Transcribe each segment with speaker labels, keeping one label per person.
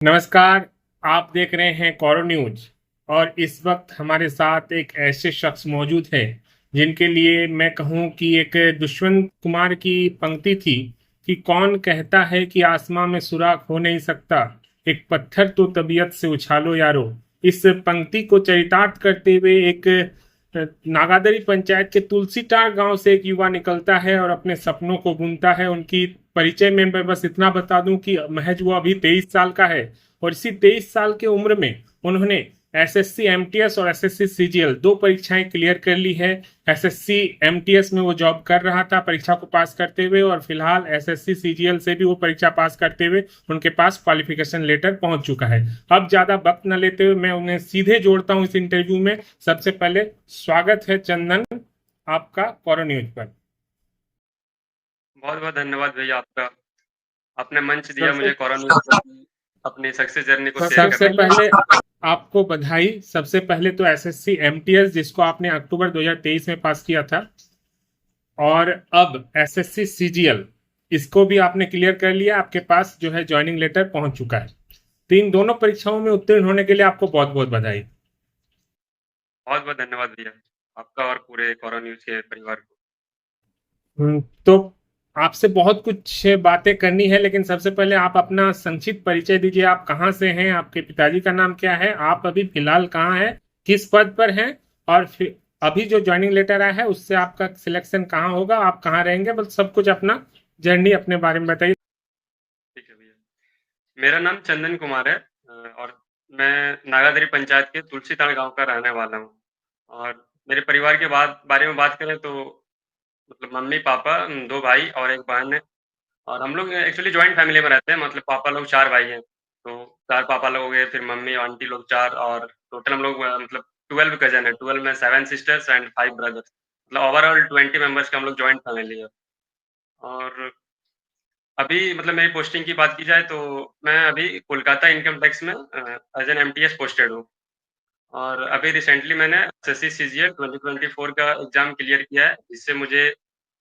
Speaker 1: नमस्कार। आप देख रहे हैं कॉरो न्यूज और इस वक्त हमारे साथ एक ऐसे शख्स मौजूद हैं जिनके लिए मैं कहूं कि एक दुष्यंत कुमार की पंक्ति थी कि कौन कहता है कि आसमां में सुराख हो नहीं सकता, एक पत्थर तो तबीयत से उछालो यारो। इस पंक्ति को चरितार्थ करते हुए एक नागादरी पंचायत के तुलसीटार गांव से एक युवा निकलता है और अपने सपनों को बुनता है। उनकी परिचय में मैं बस इतना बता दूं कि महज वो अभी 23 साल का है और इसी 23 साल की उम्र में उन्होंने एसएससी एमटीएस और एसएससी सीजीएल दो परीक्षाएं क्लियर कर ली है। एसएससी एमटीएस में वो जॉब कर रहा था परीक्षा को पास करते हुए, और फिलहाल एसएससी सीजीएल से भी वो परीक्षा पास करते हुए उनके पास क्वालिफिकेशन लेटर पहुंच चुका है। अब ज्यादा वक्त न लेते हुए मैं उन्हें सीधे जोड़ता हूं इस इंटरव्यू में। सबसे पहले स्वागत है चंदन आपका कॉरो न्यूज पर।
Speaker 2: बहुत बहुत धन्यवाद भैया आपका। आपने मंच दिया
Speaker 1: सबसे
Speaker 2: मुझे कॉरो न्यूज़ पर अपनी सक्सेस जर्नी को शेयर
Speaker 1: सबसे
Speaker 2: करने का।
Speaker 1: पहले आपको बधाई। सबसे पहले तो एसएससी एमटीएस जिसको आपने अक्टूबर 2023 में पास किया था, और अब एसएससी सीजीएल इसको भी आपने क्लियर कर लिया, आपके पास जो है ज्वाइनिंग लेटर पहुंच चुका है। तो इन दोनों परीक्षाओं में उत्तीर्ण होने के लिए आपको बहुत बहुत बधाई।
Speaker 2: बहुत बहुत धन्यवाद भैया आपका और पूरे कॉरो न्यूज़ के परिवार को।
Speaker 1: तो आपसे बहुत कुछ बातें करनी है, लेकिन सबसे पहले आप अपना संक्षिप्त परिचय दीजिए। आप कहाँ से हैं, आपके पिताजी का नाम क्या है, आप अभी फिलहाल कहाँ हैं, किस पद पर हैं, और फिर अभी जो ज्वाइनिंग लेटर आया है उससे आपका सिलेक्शन कहाँ होगा, आप कहाँ रहेंगे, बस सब कुछ अपना जर्नी अपने बारे में बताइए।
Speaker 2: ठीक है भैया, मेरा नाम चंदन कुमार है और मैं नागादरी पंचायत के तुलसीताड़ गांव का रहने वाला हूँ। और मेरे परिवार के बारे में बात करें तो मतलब मम्मी पापा, दो भाई और एक बहन है। और हम लोग एक्चुअली जॉइंट फैमिली में रहते हैं। मतलब पापा लोग चार भाई हैं, तो चार पापा लोग हो गए, फिर मम्मी और आंटी लोग चार, और टोटल हम लोग मतलब 12 कजन है। 12 में 7 सिस्टर्स एंड 5 ब्रदर्स, मतलब ओवरऑल 20 मेंबर्स का हम लोग जॉइंट फैमिली है। और अभी मतलब मेरी पोस्टिंग की बात की जाए तो मैं अभी कोलकाता इनकम टैक्स में एज एन एमटीएस पोस्टेड हूँ। और अभी रिसेंटली मैंने एसएससी सीजीएल 2024 का एग्जाम क्लियर किया है, जिससे मुझे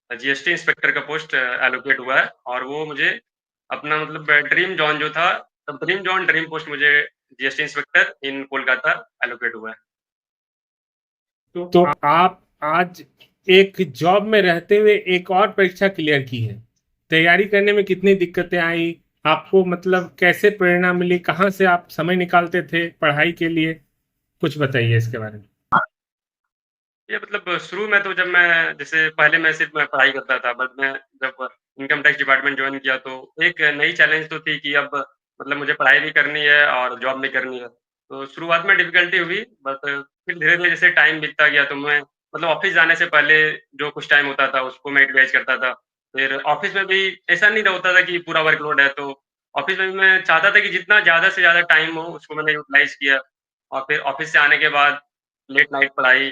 Speaker 2: जीएसटी इंस्पेक्टर का पोस्ट एलोकेट हुआ है। और वो मुझे अपना मतलब ड्रीम जॉन जो था, ड्रीम जॉन ड्रीम पोस्ट मुझे जीएसटी इंस्पेक्टर इन कोलकाता एलोकेट हुआ है।
Speaker 1: तो आप आज एक जॉब में रहते हुए एक और परीक्षा क्लियर की है, तैयारी करने में कितनी दिक्कतें आई आपको, मतलब कैसे प्रेरणा मिली, कहाँ से आप समय निकालते थे पढ़ाई के लिए, कुछ बताइए इसके बारे में।
Speaker 2: ये मतलब शुरू में तो जब मैं जैसे पहले मैं सिर्फ मैं पढ़ाई करता था, बट मैं जब इनकम टैक्स डिपार्टमेंट ज्वाइन किया तो एक नई चैलेंज तो थी कि अब मतलब मुझे पढ़ाई भी करनी है और जॉब भी करनी है। तो शुरुआत में डिफिकल्टी हुई, बट फिर धीरे धीरे जैसे टाइम बीतता गया तो मैं मतलब ऑफिस जाने से पहले जो कुछ टाइम होता था उसको मैं यूटिलाइज करता था। फिर ऑफिस में भी ऐसा नहीं होता था कि पूरा वर्कलोड है, तो ऑफिस में भी मैं चाहता था कि जितना ज़्यादा से ज़्यादा टाइम हो उसको मैंने यूटिलाइज किया। और फिर ऑफिस से आने के बाद लेट नाइट पढ़ाई,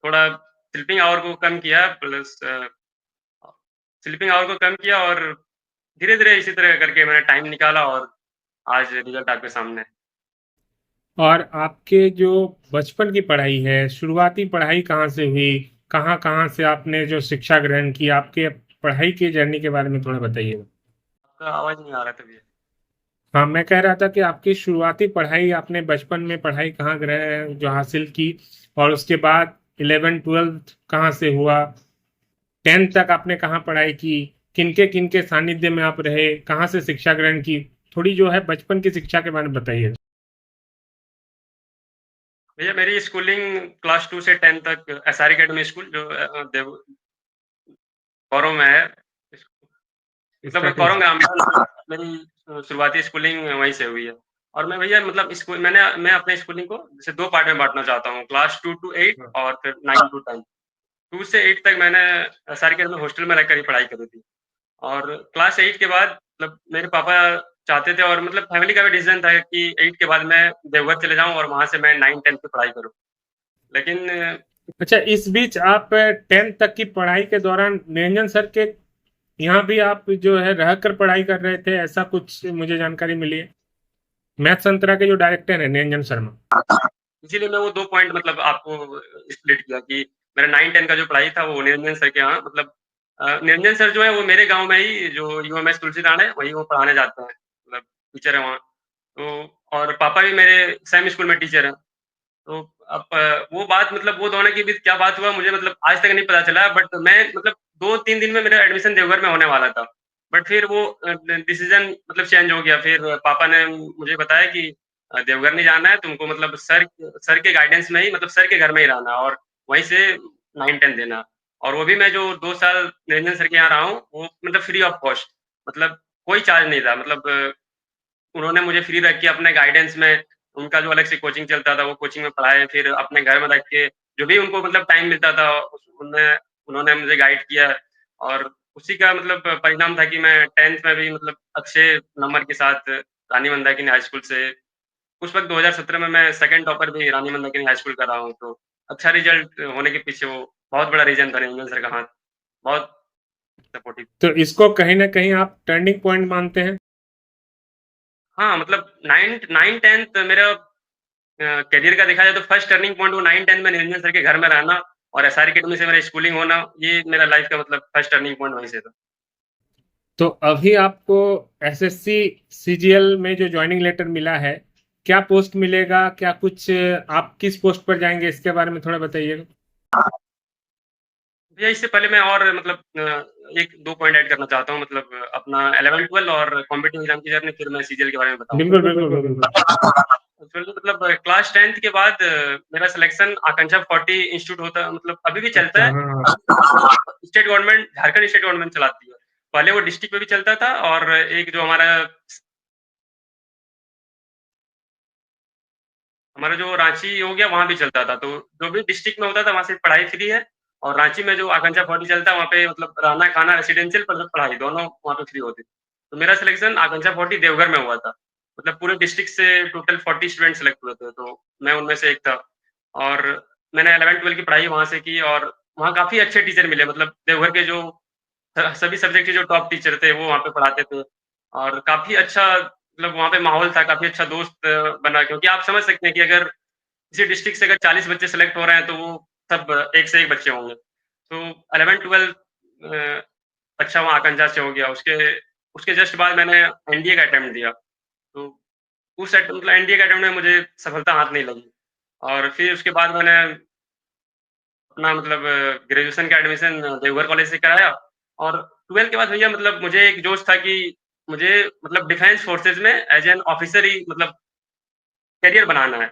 Speaker 2: थोड़ा स्लीपिंग आवर को कम किया, प्लस स्लीपिंग आवर को कम किया, और धीरे-धीरे इसी तरह करके मैंने टाइम निकाला और आज रिज़ल्ट आपके सामने है।
Speaker 1: और आपके जो बचपन की पढ़ाई है, शुरुआती पढ़ाई कहाँ से हुई, कहाँ कहाँ से आपने जो शिक्षा ग्रहण की, आपके पढ़ाई की जर्नी के बारे में थोड़ा बताइए।
Speaker 2: आपका आवाज़ नहीं आ रहा था भैया।
Speaker 1: हाँ, मैं कह रहा था कि आपकी शुरुआती पढ़ाई, आपने बचपन में पढ़ाई कहाँ ग्रहण जो हासिल की, और उसके बाद 11 12 कहाँ से हुआ, 10th तक आपने कहाँ पढ़ाई की, किनके किनके सानिध्य में आप रहे, कहाँ से शिक्षा ग्रहण की, थोड़ी जो है बचपन की शिक्षा के बारे में बताइए।
Speaker 2: भैया मेरी स्कूलिंग क्लास 2 से 10 तक एसआर अकेडमी स्कूल जो कोरों में है। मतलब
Speaker 1: स्टार्टिंग
Speaker 2: कोरों
Speaker 1: से।
Speaker 2: गाँव में मेरी शुरुआती स्कूलिंग वहीं से हुई है। और मैं भैया मतलब मैं अपने स्कूलिंग को जैसे 2 पार्ट में बाँटना चाहता हूँ, क्लास 2 टू 8
Speaker 1: हाँ।
Speaker 2: और फिर 9 टू 10। 2 से 8 तक मैंने एसआर अकेडमी हॉस्टल में रहकर ही पढ़ाई करी थी। और क्लास 8 के बाद मतलब मेरे पापा चाहते थे, और मतलब फैमिली का भी डिसीज़न था कि 8 के बाद मैं देवघर चले जाऊँ और वहाँ से मैं 9-10 की पढ़ाई करूँ। लेकिन
Speaker 1: अच्छा, इस बीच आप 10th तक की पढ़ाई के दौरान निरंजन सर के यहाँ भी आप जो है रहकर पढ़ाई कर रहे थे, ऐसा कुछ मुझे जानकारी मिली है। मैथ संतरा के जो डायरेक्टर है निरंजन शर्मा।
Speaker 2: इसीलिए मैं वो 2 पॉइंट मतलब आपको स्प्लिट किया कि मेरा 9-10 का जो पढ़ाई था वो निरंजन सर के यहाँ मतलब निरंजन सर जो है वो मेरे गाँव में ही जो यूएमएस तुलसीदान है वहीं वो पढ़ाने जाते हैं, मतलब टीचर है वहाँ। तो और पापा भी मेरे सेम स्कूल में टीचर हैं। तो अब वो बात मतलब वो दोनों के बीच क्या बात हुआ मुझे मतलब आज तक नहीं पता चला बट मैं मतलब 2-3 दिन में मेरा एडमिशन देवघर में होने वाला था। बट फिर वो डिसीज़न मतलब चेंज हो गया। फिर पापा ने मुझे बताया कि देवघर नहीं जाना है तुमको मतलब सर के गाइडेंस में ही मतलब सर के घर में ही रहना है और वहीं से 9-10 देना। और वो भी मैं जो 2 साल निरंजन सर के यहाँ रहा हूँ, वो मतलब फ्री ऑफ कॉस्ट मतलब कोई चार्ज नहीं था। मतलब उन्होंने मुझे फ्री रख के अपने गाइडेंस में उनका जो अलग से कोचिंग चलता था, वो कोचिंग में पढ़ाए, फिर अपने घर में रख के जो भी उनको मतलब टाइम मिलता था उनमें उन्होंने मुझे गाइड किया और उसी का मतलब परिणाम था कि मैं 10th में भी मतलब अच्छे नंबर के साथ रानी मंदाकिनी हाई स्कूल से उस वक़्त 2017 में मैं सेकंड टॉपर भी रानी मंदाकिनी हाई स्कूल कर रहा हूँ, तो अच्छा रिज़ल्ट होने के पीछे वो बहुत बड़ा रीज़न था निरंजन सर का हाथ, बहुत सपोर्टिव।
Speaker 1: तो इसको कहीं ना कहीं आप टर्निंग पॉइंट मानते हैं?
Speaker 2: हाँ, मतलब 9th मेरा करियर का देखा जाए तो फर्स्ट टर्निंग पॉइंट वो 9-10 में निरंजन सर के घर में रहना और एसआर अकेडमी से मेरा स्कूलिंग होना, ये मेरा लाइफ का मतलब फर्स्ट टर्निंग पॉइंट वहीं से था।
Speaker 1: तो अभी आपको एसएससी सीजीएल में जो ज्वाइनिंग लेटर मिला है, क्या पोस्ट मिलेगा, क्या कुछ आप किस पोस्ट पर जाएंगे, इसके बारे में थोड़ा बताइएगा।
Speaker 2: भैया इससे पहले मैं और मतलब 1-2 पॉइंट ऐड करना चाहता हूँ मतलब अपना 11-12 और कॉम्पिटिटिव एग्ज़ाम की जर्नी फिर मैं सीजीएल के बारे में बताऊँगा।
Speaker 1: बिल्कुल बिल्कुल बिल्कुल।
Speaker 2: एक्चुअली मतलब क्लास 10th के बाद मेरा सिलेक्शन आकांक्षा 40 इंस्टीट्यूट होता मतलब अभी भी चलता
Speaker 1: अच्छा,
Speaker 2: है।
Speaker 1: हाँ।
Speaker 2: State government Jharkhand state government चलाती है। पहले वो डिस्ट्रिक्ट में भी चलता था और एक जो हमारा जो रांची हो गया वहाँ भी चलता था। तो जो भी डिस्ट्रिक्ट में होता था वहाँ से पढ़ाई फ्री है और रांची में जो आकांक्षा 40 चलता है वहाँ पे मतलब रहना, खाना, रेसिडेंशियल प्लस पढ़ाई दोनों वहाँ पे फ्री होती। तो मेरा सिलेक्शन आकांक्षा 40 देवघर में हुआ था। मतलब पूरे डिस्ट्रिक्ट से टोटल 40 स्टूडेंट सेलेक्ट हुए थे, तो मैं उनमें से एक था। और मैंने 11-12 की पढ़ाई वहाँ से की और वहाँ काफ़ी अच्छे टीचर मिले मतलब देवघर के जो सभी सब्जेक्ट के जो टॉप टीचर थे वो वहाँ पे पढ़ाते थे और काफ़ी अच्छा मतलब वहाँ पे माहौल था, काफ़ी अच्छा दोस्त बना क्योंकि आप समझ सकते हैं कि अगर किसी डिस्ट्रिक्ट से अगर 40 बच्चे सेलेक्ट हो रहे हैं तो वो सब एक से एक बच्चे होंगे। तो 11-12 अ, अच्छा वहाँ आकांक्षा से हो गया। उसके उसके जस्ट बाद मैंने एनडीए का अटेम्प्ट दिया। तो उस मतलब एनडीए के अटेम्प्ट में मुझे सफलता हाथ नहीं लगी और फिर उसके बाद मैंने अपना मतलब ग्रेजुएशन का एडमिशन देवघर कॉलेज से कराया और 12th के बाद भैया मतलब मुझे एक जोश था कि मुझे मतलब डिफेंस फोर्सेस में एज़ एन ऑफिसर ही मतलब करियर बनाना है।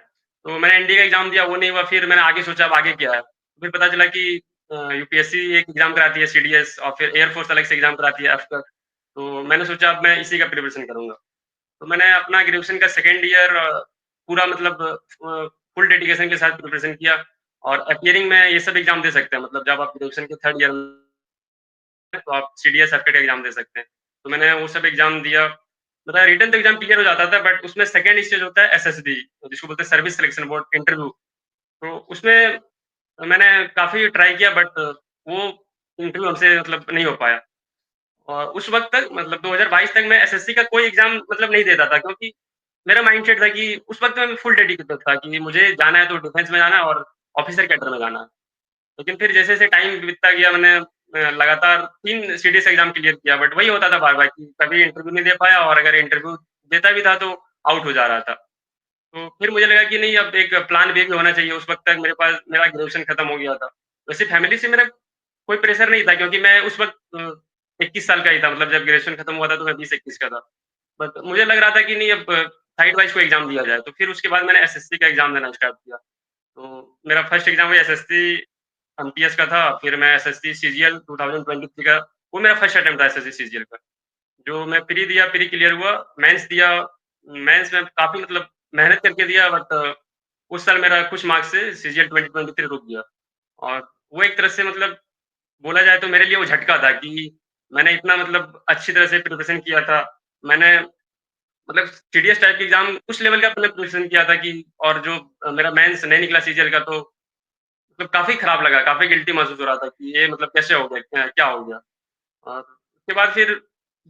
Speaker 2: तो मैंने एनडीए का एग्ज़ाम दिया, वो नहीं हुआ, फिर मैंने आगे सोचा अब आगे क्या है? फिर पता चला कि यूपीएससी एक एग्ज़ाम कराती है सीडीएस और फिर एयर फोर्स अलग से एग्ज़ाम कराती है एफकैट। तो मैंने सोचा अब मैं इसी का प्रिपरेशन करूँगा। तो मैंने अपना ग्रेजुएशन का सेकंड ईयर पूरा मतलब फुल डेडिकेशन के साथ प्रिपरेशन किया और अपीयरिंग में ये सब एग्ज़ाम दे सकते हैं। मतलब जब आप ग्रेजुएशन के थर्ड ईयर में हैं, तो आप सीडीएस, एफकेट एग्ज़ाम दे सकते हैं। तो मैंने वो सब एग्ज़ाम दिया। मतलब रिटन तो एग्ज़ाम क्लियर हो जाता था बट उसमें सेकंड स्टेज होता है एसएसबी जिसको बोलते हैं सर्विस सिलेक्शन बोर्ड इंटरव्यू। तो उसमें मैंने काफ़ी ट्राई किया बट वो इंटरव्यू हमसे मतलब नहीं हो पाया। और उस वक़्त तक मतलब 2022 तक मैं एसएससी का कोई एग्ज़ाम मतलब नहीं देता था क्योंकि मेरा माइंडसेट था कि उस वक़्त मैं फुल डेडिकेटेड था कि मुझे जाना है तो डिफेंस में जाना है और ऑफिसर कैडर में जाना है। लेकिन फिर जैसे-जैसे टाइम बीतता गया मैंने लगातार 3 सीडीएस एग्ज़ाम क्लियर किया बट वही होता था बार-बार कि कभी इंटरव्यू नहीं दे पाया और अगर इंटरव्यू देता भी था तो आउट हो जा रहा था। तो फिर मुझे लगा कि नहीं अब एक प्लान बी भी होना चाहिए। उस वक़्त तक मेरे पास मेरा ग्रेजुएशन खत्म हो गया था। वैसे फैमिली से मेरा कोई प्रेशर नहीं था क्योंकि मैं उस वक़्त 21 साल का ही था मतलब जब ग्रेजुएशन खत्म हुआ था तो मैं 20-21 का था। बट मुझे लग रहा था कि नहीं अब साइड वाइज़ कोई एग्ज़ाम दिया जाए। तो फिर उसके बाद मैंने एसएससी का एग्ज़ाम देना स्टार्ट किया। तो मेरा फर्स्ट एग्ज़ाम वही एसएससी एमटीएस का था। फिर मैं एसएससी सीजीएल 2023 का वो मेरा फर्स्ट अटेम्प्ट था एसएससी सीजीएल का। जो मैं प्री दिया, प्री क्लियर हुआ, मेंस दिया, मेंस में काफ़ी मतलब मेहनत करके दिया बट उस साल मेरा कुछ मार्क्स से सीजीएल 2023 रुक गया और वो एक तरह से मतलब बोला जाए तो मेरे लिए वो झटका था कि मैंने इतना मतलब अच्छी तरह से प्रिपरेशन किया था। मैंने मतलब सीडीएस टाइप के एग्ज़ाम उस लेवल का मैंने प्रिपरेशन किया था कि और जो मेरा मेंस नहीं निकला सीजीएल का तो मतलब काफ़ी खराब लगा, काफ़ी गिल्टी महसूस हो रहा था कि ये मतलब कैसे हो गया? क्या हो गया? और उसके बाद फिर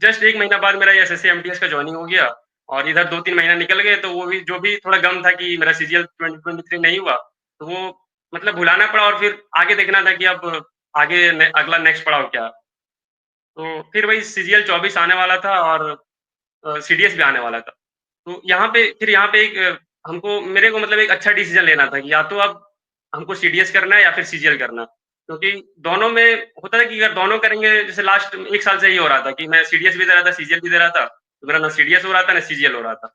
Speaker 2: जस्ट 1 महीना बाद मेरा ये एसएससी एमटीएस का जॉइनिंग हो गया और इधर 2-3 महीना निकल गए तो वो भी जो भी थोड़ा गम था कि मेरा सीजीएल 2023 नहीं हुआ, तो वो मतलब भुलाना पड़ा और फिर आगे देखना था कि अब आगे अगला नेक्स्ट पड़ाव क्या? तो फिर वही सीजीएल 24 आने वाला था और सीडीएस भी आने वाला था। तो यहाँ पे एक हमको मेरे को मतलब एक अच्छा डिसीजन लेना था कि या तो अब हमको सीडीएस करना है या फिर सीजीएल करना है। क्योंकि दोनों में होता है कि अगर दोनों करेंगे, जैसे लास्ट 1 साल से यही हो रहा था कि मैं सीडीएस भी दे रहा था, सीजीएल भी दे रहा था, तो मेरा ना सीडीएस हो रहा था, ना सीजीएल हो रहा था।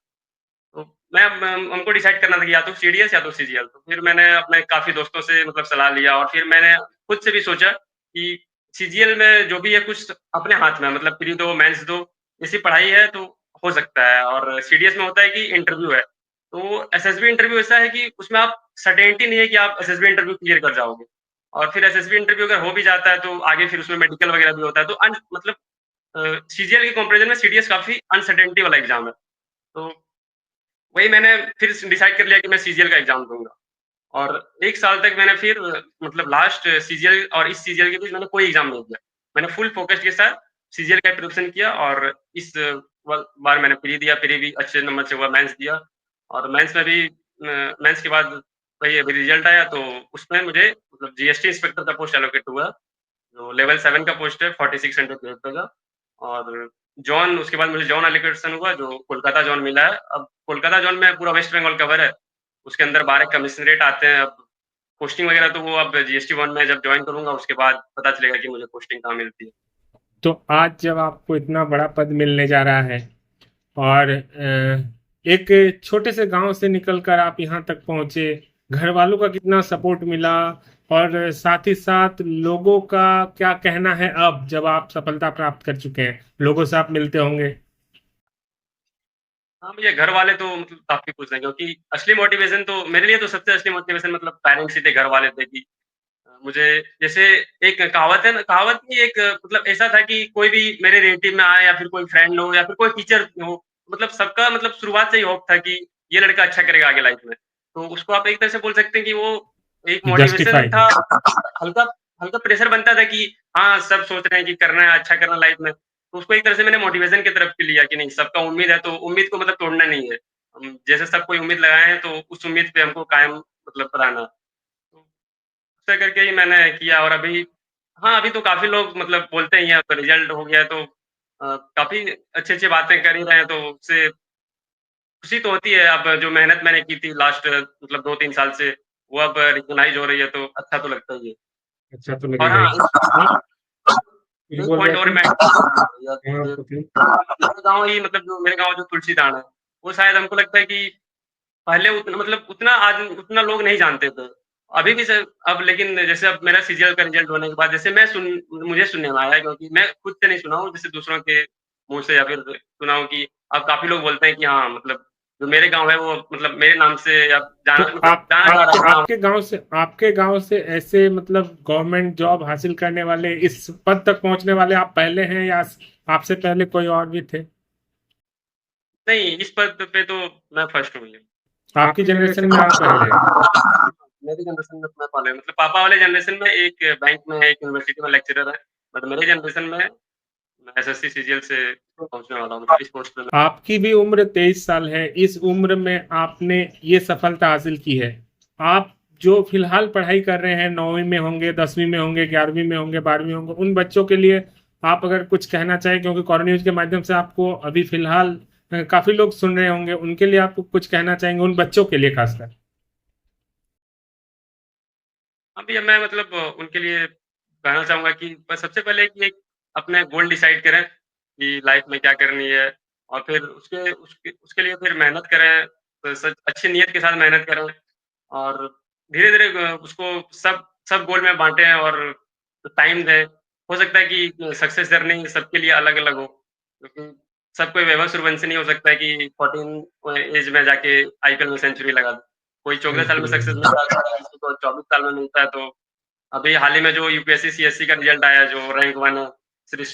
Speaker 2: तो मैं हमको डिसाइड करना था कि या तो सीडीएस या तो सीजीएल। तो फिर मैंने अपने काफ़ी दोस्तों से मतलब सलाह लिया और फिर मैंने खुद से भी सोचा कि सीजीएल में जो भी है कुछ अपने हाथ में है, मतलब प्री दो, मेंस दो, ऐसी पढ़ाई है तो हो सकता है। और सीडीएस में होता है कि इंटरव्यू है। तो एसएसबी इंटरव्यू ऐसा है कि उसमें आप सर्टेनिटी नहीं है कि आप एसएसबी इंटरव्यू क्लियर कर जाओगे। और फिर एसएसबी इंटरव्यू अगर हो भी जाता है तो आगे फिर उसमें मेडिकल वगैरह भी होता है। तो मतलब सीजीएल के कंपैरिज़न में सीडीएस काफ़ी अनसर्टेनिटी वाला एग्ज़ाम है। तो वही मैंने फिर डिसाइड कर लिया कि मैं सीजीएल का एग्ज़ाम दूँगा। और 1 साल तक मैंने फिर मतलब लास्ट सीजीएल और इस सीजीएल के बीच मैंने कोई एग्ज़ाम नहीं दिया। मैंने फुल फ़ोकस के साथ सीजीएल का प्रिपरेशन किया और इस बार मैंने प्री दिया, प्री भी अच्छे नंबर से हुआ, मेंस दिया और मेंस में भी मेंस के बाद वही अभी रिज़ल्ट आया तो उसमें मुझे मतलब जीएसटी इंस्पेक्टर का पोस्ट एलोकेट हुआ, जो लेवल 7 का पोस्ट है 4600 का। और ज़ोन उसके बाद मुझे ज़ोन एलोकेशन हुआ जो कोलकाता ज़ोन मिला है। अब कोलकाता ज़ोन में पूरा वेस्ट बंगाल कवर है। उसके अंदर 12 कमिश्नरेट आते हैं। अब पोस्टिंग वगैरह तो वो अब जीएसटी 1 में जब जॉइन करूँगा उसके बाद पता चलेगा कि मुझे पोस्टिंग कहाँ मिलती है।
Speaker 1: तो आज जब आपको इतना बड़ा पद मिलने जा रहा है और एक छोटे से गांव से निकलकर आप यहाँ तक पहुंचे, घर वालों का कितना सपोर्ट मिला और साथ ही साथ लोगों का क्या कहना है अब जब आप सफलता प्राप्त कर चुके हैं, लोगों से आप मिलते होंगे।
Speaker 2: हाँ, भैया घर वाले तो मतलब काफ़ी खुश हैं क्योंकि असली मोटिवेशन तो मेरे लिए तो सबसे असली मोटिवेशन मतलब पेरेंट्स ही थे, घर वाले थे कि मुझे जैसे एक कहावत है ना, कहावत नहीं एक मतलब ऐसा था कि कोई भी मेरे रिलेटिव में आए या फिर कोई फ्रेंड हो या फिर कोई टीचर हो, मतलब सबका मतलब शुरुआत से ही होप था कि ये लड़का अच्छा करेगा आगे लाइफ में। तो उसको आप एक तरह से बोल सकते हैं कि वो एक मोटिवेशन
Speaker 1: जस्टिफाइड।
Speaker 2: था। हल्का हल्का प्रेशर बनता था कि हाँ, सब सोच रहे हैं कि करना है, अच्छा करना लाइफ में। तो उसको एक तरह से मैंने मोटिवेशन की तरफ भी लिया कि नहीं, सबका उम्मीद है तो उम्मीद को मतलब तोड़ना नहीं है। जैसे सब कोई उम्मीद लगाए हैं तो उस उम्मीद पे हमको कायम मतलब रहना। तो ऐसा करके ही मैंने किया और अभी हाँ, अभी तो काफ़ी लोग मतलब बोलते ही हैं अब रिज़ल्ट हो गया है तो काफ़ी अच्छी-अच्छी बातें कर ही रहे हैं तो उससे खुशी तो होती है। अब जो मेहनत मैंने की थी लास्ट मतलब 2-3 साल से, वो अब रिकॉग्नाइज़ हो रही है तो अच्छा तो लगता ही है।
Speaker 1: अच्छा तो
Speaker 2: और
Speaker 1: लगेगा
Speaker 2: हाँ,
Speaker 1: ही। हाँ, कुछ
Speaker 2: एक
Speaker 1: बोल
Speaker 2: पॉइंट
Speaker 1: रहे
Speaker 2: और
Speaker 1: थे।
Speaker 2: मैं
Speaker 1: हाँ,
Speaker 2: जैसे
Speaker 1: पूछिए।
Speaker 2: मेरा गाँव ही मतलब जो मेरे गाँव जो तुलसीदान है, वो शायद हमको लगता है कि पहले उतना मतलब उतना लोग नहीं जानते थे। अभी भी स अब लेकिन जैसे अब मेरा सीजीएल का रिज़ल्ट होने के बाद जैसे मुझे सुनने में आया है क्योंकि मैं खुद से नहीं सुना हूँ, जैसे दूसरों के मुँह से या फिर सुना हूँ कि अब काफ़ी लोग बोलते हैं कि हाँ, मतलब जो मेरे गाँव है वो मतलब मेरे नाम से अब
Speaker 1: तो
Speaker 2: जाना मतलब
Speaker 1: आप
Speaker 2: जाना जा
Speaker 1: आपके
Speaker 2: रहा है गाँव।
Speaker 1: आपके गांव से ऐसे मतलब गवर्नमेंट जॉब हासिल करने वाले, इस पद तक पहुंचने वाले आप पहले हैं या आपसे पहले कोई और भी थे?
Speaker 2: नहीं, इस पद पे तो मैं फर्स्ट हूँ ये।
Speaker 1: आपकी
Speaker 2: आपकी
Speaker 1: जनरेशन
Speaker 2: जनरेशन
Speaker 1: में आप पहले हैं।
Speaker 2: मेरी जनरेशन में मैं पहले मतलब पापा वाले जनरेशन में एक बैंक में है, एक यूनिवर्सिटी में लेक्चरर है। बट मेरे जनरेशन में मैं एसएससी सीजीएल से पहुँचने वाला हूँ मतलब इस पोस्ट पे मैं।
Speaker 1: आपकी भी उम्र 23 साल है। इस उम्र में आपने ये सफलता हासिल की है। आप जो फिलहाल पढ़ाई कर रहे हैं, 9वीं में होंगे, 10वीं में होंगे, 11वीं में होंगे, 12वीं होंगे, उन बच्चों के लिए आप अगर कुछ कहना चाहें, क्योंकि कॉर्न न्यूज के माध्यम से आपको अभी फिलहाल काफी लोग सुन रहे होंगे, उनके लिए आप कुछ कहना चाहेंगे, उन बच्चों के लिए खासकर।
Speaker 2: हाँ भैया, मैं मतलब उनके लिए कहना चाहूँगा कि बस सबसे पहले कि एक अपने गोल डिसाइड करें कि लाइफ में क्या करनी है और फिर उसके उसके लिए फिर मेहनत करें, तो सच अच्छी नीयत के साथ मेहनत करें और धीरे-धीरे उसको सब सब गोल में बाँटें और टाइम दें। हो सकता है कि सक्सेस जर्नी सबके लिए अलग-अलग हो, क्योंकि सब कोई वैभव सूर्यवंशी नहीं हो सकता है कि 14 एज में जाके आईपीएल में सेंचुरी लगा दे। कोई 14 साल में
Speaker 1: बिल्कुल
Speaker 2: सक्सेस
Speaker 1: बिल्कुल।
Speaker 2: मिल जाता है, किसी को 24 साल में मिलता है। तो अभी हाल ही में जो यूपीएससी, सीएससी का रिज़ल्ट आया जो रैंक 1 है, श्री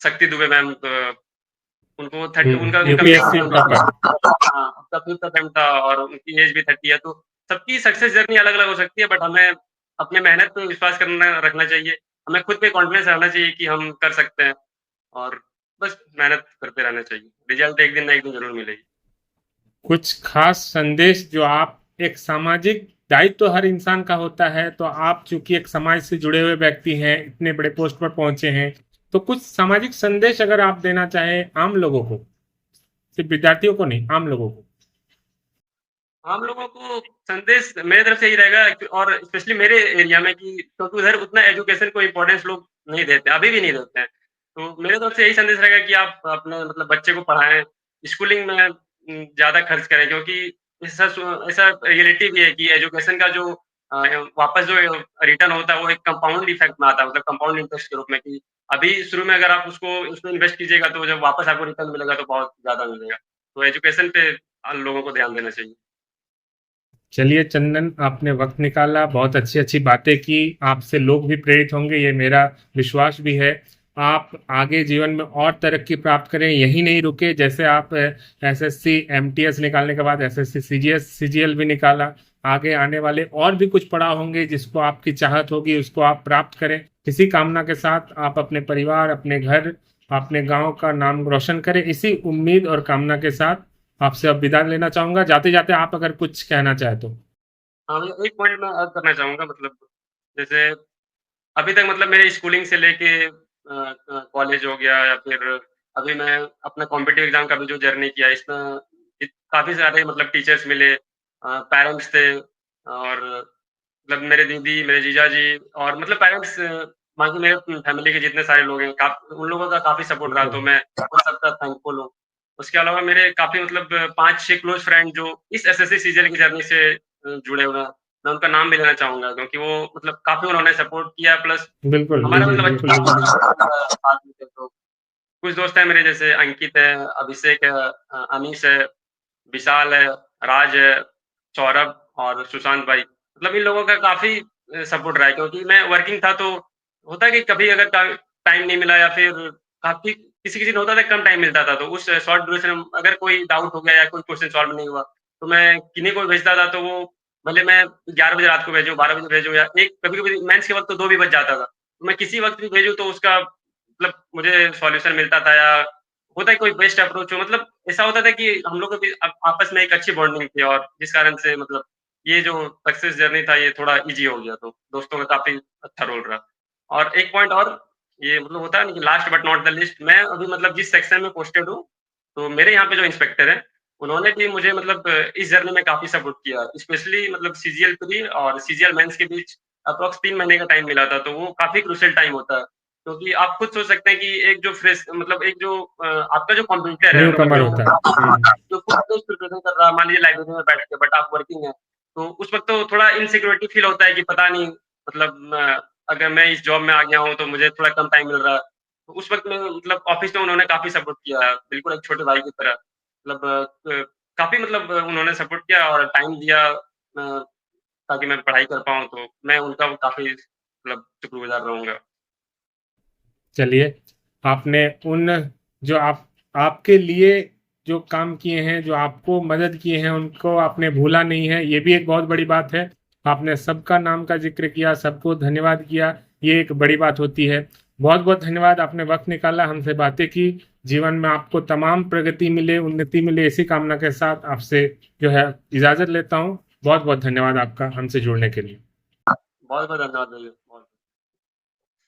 Speaker 2: शक्ति दुबे मैम उनको 30 उनका उनका भी
Speaker 1: यूपीएससी टॉपर।
Speaker 2: हाँ, उनका 5th अटेम्प्ट था और उनकी एज भी 30 है, तो सबकी सक्सेस जर्नी अलग-अलग हो सकती है बट हमें अपने मेहनत पे विश्वास करना रखना चाहिए। हमें खुद पे कॉन्फिडेंस रहना चाहिए कि हम कर सकते हैं और बस मेहनत करते रहना चाहिए। रिज़ल्ट एक दिन ना एक दिन ज़रूर मिलेगी।
Speaker 1: कुछ खास संदेश जो आप, एक सामाजिक दायित्व तो हर इंसान का होता है, तो आप चूंकि एक समाज से जुड़े हुए व्यक्ति हैं, इतने बड़े पोस्ट पर पहुंचे हैं, तो कुछ सामाजिक संदेश अगर आप देना चाहें आम लोगों को, सिर्फ विद्यार्थियों को नहीं, आम लोगों को?
Speaker 2: आम लोगों को संदेश मेरे तरफ से यही रहेगा और स्पेशली मेरे एरिया में कि क्योंकि उधर उतना एजुकेशन को इम्पोर्टेंस लोग नहीं देते, अभी भी नहीं देते हैं। तो मेरे तरफ से यही संदेश रहेगा कि आप अपने मतलब बच्चे को पढ़ाएँ, स्कूलिंग में ज़्यादा खर्च करें क्योंकि ऐसा रियलिटी भी है कि एजुकेशन का जो वापस जो रिटर्न होता है वो एक कंपाउंड इफेक्ट में आता है, मतलब कंपाउंड इंटरेस्ट के रूप में कि अभी शुरू में अगर आप उसको उसमें इन्वेस्ट कीजिएगा तो जब वापस आपको रिटर्न मिलेगा तो बहुत ज़्यादा मिलेगा। तो एजुकेशन पे लोगों को ध्यान देना चाहिए।
Speaker 1: चलिए चंदन, आपने वक्त निकाला, बहुत अच्छी अच्छी बातें की, आपसे लोग भी प्रेरित होंगे, ये मेरा विश्वास भी है। आप आगे जीवन में और तरक्की प्राप्त करें, यही नहीं रुके। जैसे आप एसएससी एमटीएस निकालने के बाद एसएससी सीजीएस सीजीएल भी निकाला, आगे आने वाले और भी कुछ पड़ा होंगे जिसको आपकी चाहत होगी उसको आप प्राप्त करें। इसी कामना के साथ आप अपने परिवार, अपने घर, अपने गांव का नाम रोशन करें, इसी उम्मीद और कामना के साथ आपसे अब विदा लेना चाहूंगा। जाते जाते आप अगर कुछ कहना चाहे तो?
Speaker 2: हाँ, भैया एक पॉइंट मैं ऐड करना चाहूँगा मतलब जैसे अभी तक मतलब मेरे स्कूलिंग से लेके कॉलेज हो गया या फिर अभी मैं अपना कॉम्पिटिटिव एग्ज़ाम का भी जो जर्नी किया इसमें काफ़ी सारे मतलब टीचर्स मिले, पेरेंट्स थे और मतलब मेरे दीदी, मेरे जीजाजी और मतलब पेरेंट्स बाकी मेरे फैमिली के जितने सारे लोग हैं उन लोगों का काफ़ी सपोर्ट रहा तो
Speaker 1: बिल्कुल।
Speaker 2: मैं उन सबका थैंकफुल हूँ। उसके अलावा मेरे काफ़ी मतलब 5-6 क्लोज़ फ्रेंड जो इस एसएससी सीजीएल की जर्नी से जुड़े हुए हैं, मैं उनका नाम भी लेना चाहूँगा क्योंकि वो मतलब काफ़ी उन्होंने सपोर्ट किया प्लस
Speaker 1: बिल्कुल
Speaker 2: हमारा
Speaker 1: लीजिए,
Speaker 2: मतलब
Speaker 1: बिल्कुल लीजिए।
Speaker 2: साथ में थे तो कुछ दोस्त हैं मेरे जैसे अंकित है, अभिषेक है, अनीश है, विशाल है, राज है, सौरभ और सुशांत भाई। मतलब इन लोगों का काफ़ी सपोर्ट रहा है क्योंकि मैं वर्किंग था तो होता है कि कभी अगर टाइम नहीं मिला या फिर काफ़ी किसी-किसी को होता था कम टाइम मिलता था तो उस शॉर्ट ड्यूरेशन में अगर कोई डाउट हो गया या कोई क्वेश्चन सॉल्व नहीं हुआ, तो मैं किन्हीं को भेजता था तो वो भले मैं 11 बजे रात को भेजूँ, 12 बजे भेजूँ या एक कभी-कभी मेंस के वक़्त तो 2 भी बज जाता था। तो मैं किसी वक़्त भी भेजूँ तो उसका मतलब मुझे सॉल्यूशन मिलता था या होता है कोई बेस्ट अप्रोच हो मतलब ऐसा होता था कि हम लोग के बीच आपस में एक अच्छी बॉन्डिंग थी और जिस कारण से मतलब ये जो सक्सेस जर्नी था ये थोड़ा ईज़ी हो गया तो दोस्तों का काफ़ी अच्छा रोल रहा। और एक पॉइंट और ये मतलब होता है ना कि last but not the least मैं अभी मतलब जिस सेक्शन में पोस्टेड हूँ, तो मेरे यहाँ पे जो इंस्पेक्टर हैं, उन्होंने भी मुझे मतलब इस जर्नी में काफ़ी सपोर्ट किया। स्पेशली मतलब सीजीएल प्री और सीजीएल मेंस के बीच अप्रॉक्स 3 महीने का टाइम मिला था, तो वो काफ़ी क्रूशियल टाइम होता है। क्योंकि आप खुद सोच सकते हैं कि एक जो फ्रेश मतलब एक जो आपका जो कॉम्पिटिटर है
Speaker 1: न्यू
Speaker 2: मतलब
Speaker 1: कमर
Speaker 2: जो
Speaker 1: होता है।
Speaker 2: जो खुद टेस्ट प्रिपरेशन कर रहा है, मान लीजिए लाइब्रेरी में बैठ के बट आप वर्किंग हैं, तो उस वक़्त तो थोड़ा इनसिक्योरिटी फील होता है कि पता नहीं मतलब अगर मैं इस जॉब में आ गया हूँ, तो मुझे थोड़ा कम टाइम मिल रहा है। तो उस वक़्त में मतलब ऑफ़िस में उन्होंने काफ़ी सपोर्ट किया है, बिल्कुल एक छोटे भाई की तरह। मतलब काफ़ी मतलब उन्होंने सपोर्ट किया और टाइम दिया ताकि मैं पढ़ाई कर पाऊँ, तो मैं उनका काफ़ी मतलब शुक्रगुज़ार रहूँगा।
Speaker 1: चलिए, आपने उन जो आपके लिए जो काम किए हैं, जो आपको मदद किए हैं, उनको आपने भूला नहीं है, ये भी एक बहुत बड़ी बात है। आपने सबका नाम का जिक्र किया, सबको धन्यवाद किया, ये एक बड़ी बात होती है। बहुत बहुत धन्यवाद, आपने वक्त निकाला, हमसे बातें की। जीवन में आपको तमाम प्रगति मिले, उन्नति मिले, इसी कामना के साथ आपसे जो है इजाज़त लेता हूँ। बहुत बहुत धन्यवाद आपका हमसे जुड़ने के लिए।
Speaker 2: बहुत-बहुत धन्यवाद भैया।